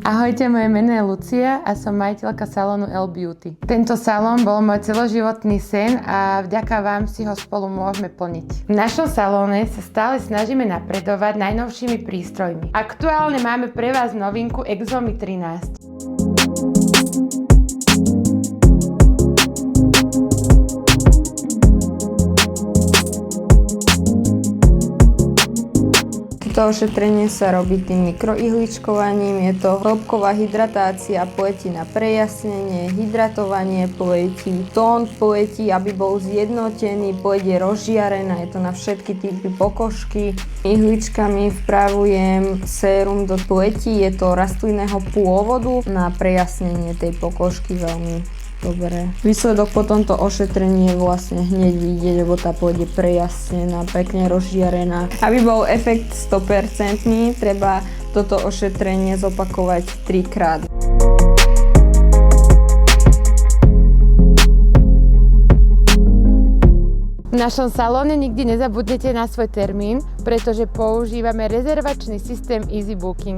Ahojte, moje meno je Lucia a som majiteľka salónu L Beauty. Tento salón bol môj celoživotný sen a vďaka vám si ho spolu môžeme plniť. V našom salóne sa stále snažíme napredovať najnovšími prístrojmi. Aktuálne máme pre vás novinku Exomi 13. To ošetrenie sa robí tým mikroihličkovaním, je to hĺbková hydratácia pleti na prejasnenie, hydratovanie pleti, tón pleti, aby bol zjednotený, pleť je rozžiarená, je to na všetky typy pokožky. Ihličkami vpravujem sérum do pleti, je to rastlinného pôvodu na prejasnenie tej pokožky veľmi dobre. Výsledok po tomto ošetrení je vlastne hneď vidieť, lebo tá pleť je prejasnená, pekne rozžiarená. Aby bol efekt 100%, treba toto ošetrenie zopakovať 3-krát. V našom salóne nikdy nezabudnete na svoj termín, pretože používame rezervačný systém Easy Booking.